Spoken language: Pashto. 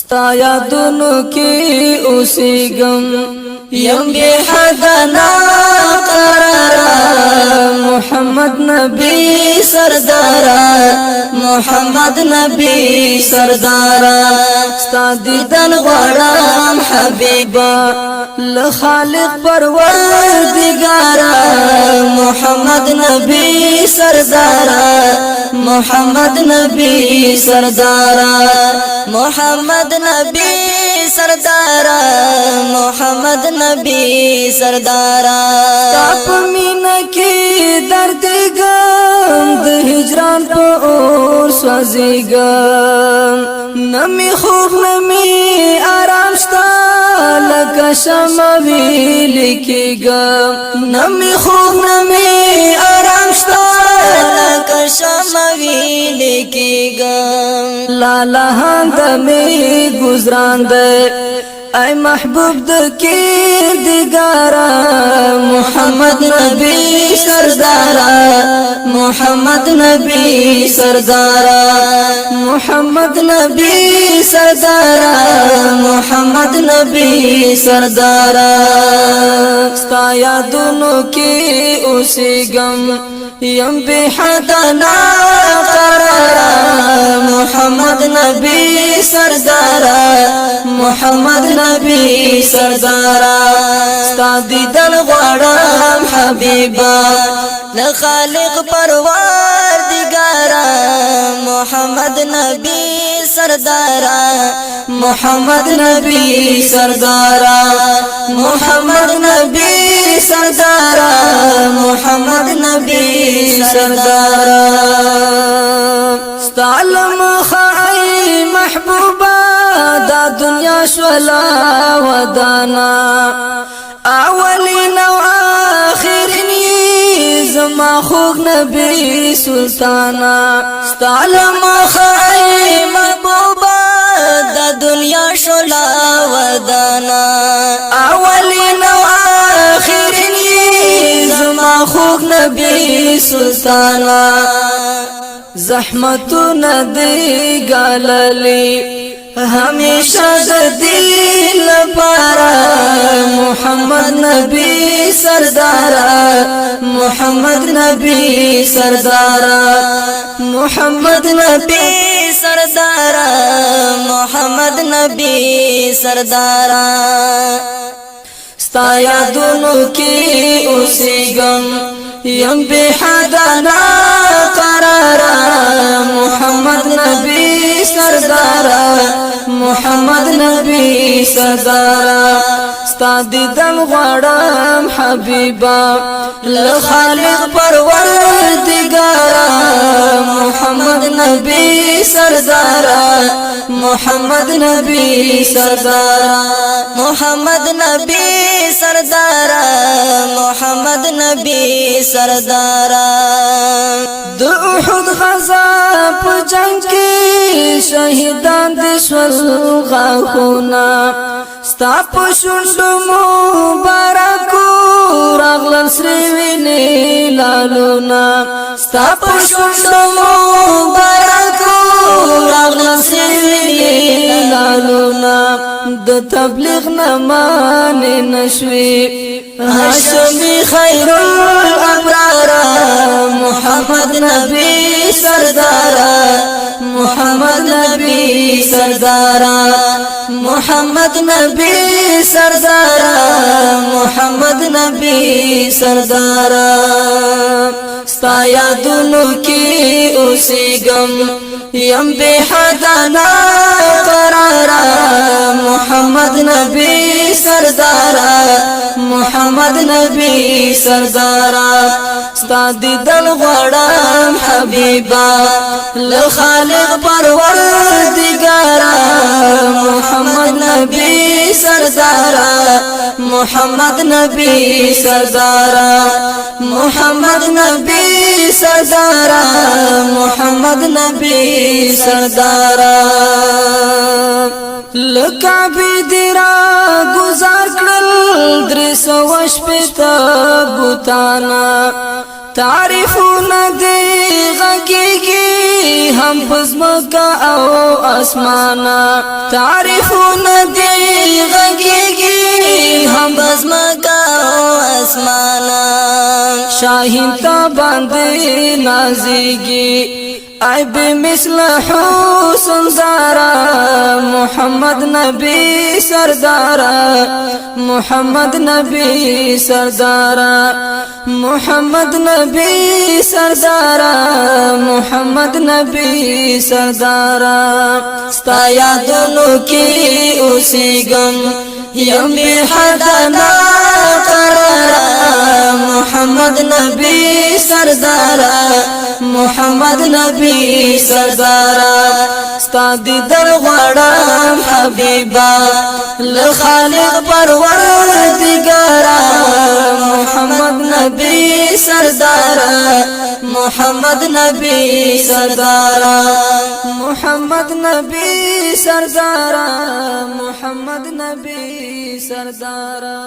ستا یادونو کی اوسیگم یم بی حد ناقرارا محمد نبی سردارا محمد نبی سردارا ستا دیدن غوارم حبیبا لخالق پروردگارا محمد نبی سردارا محمد نبی سردارا محمد نبی سردارا محمد نبی سردارا تاپ مینا کی درد گم د هجران په اور سوځيګم نمی خوب نمی آرام شتا لکه شمع ویل کېږم نمی خوب نمی آرام شتا لکه شمع ویل کېږم لالا هند می گزران ده اے محبوب دکی دیگارا محمد نبی سردارا محمد نبی سردارا محمد نبی سردارا محمد نبی سردارا ستا یادونو کی اوسیگم یم بی حد ناقرارا محمد نبی سردارا محمد نبی سردارا ستا دیدن غوارم حبیبا لخالق پروردگارا محمد نبی سردارا محمد نبی سردارا محمد نبی سردارا محمد نبی سردارا ستعلم خائی محبوبا دا دنیا شولا ودانا اولین و آخرین زما خوگ نبی سلطانا ستعلم خائی محبوبا دا دنیا شولا ودانا اولین و آخرین زما خوگ نبی سلطانا زحمتو ندی گاللی ہمیشہ دل پارا محمد نبی سردارا محمد نبی سردارا محمد نبی سردارا محمد نبی سردارا ستا یادونو کی اوسیگم یم بی حد ناقرارا محمد نبی سردارا محمد نبی سردارا ستا دیدن غوارم حبیبا لخالق پروردگارا محمد نبی سردارا محمد نبی سردارا محمد نبی سردارا محمد نبی سردارا د احد غزا په جنگ کې شهیدان د شول غاخونا ستا په شونډو مبارکو راغلل سری ویني لالونا ستا په شونډو مبارکو راغلل سری ویني لالونا د تبلیغ نمان نشوي هاشمی خیر الابرار محمد نبی سردارا محمد نبی سردارا محمد نبی سردارا محمد نبی سردارا ستا یادونو کی اوسیگم یم بی حد ناقرارا محمد نبی سردارا محمد نبی سردارا ستا دیدن غوارم حبیبا لخالق پروردگارا محمد نبی سردارا محمد نبی سردارا محمد نبی سردارا محمد نبی سردارا لکعبی دیرا گزار کړل درې سوه شپېته بوتانا تعریفونه دی غږیږي هم په ځمکه او اسمانه تعریف غږیږي هم بزمکا اسمانان شاهین تا باندې نازیږي عیب مثل حسن زارا محمد نبی سردارا محمد نبی سردارا محمد نبی سردارا محمد نبی سردارا ستا یادونو کی اوسیگم یم بی حدنا قرارا محمد نبی سردارا محمد نبی سردارا ستا دیدن غواړم حبیبا لخالق پروردگارا محمد نبی سردارا محمد نبی سردارا محمد نبی سردارا محمد نبی سردارا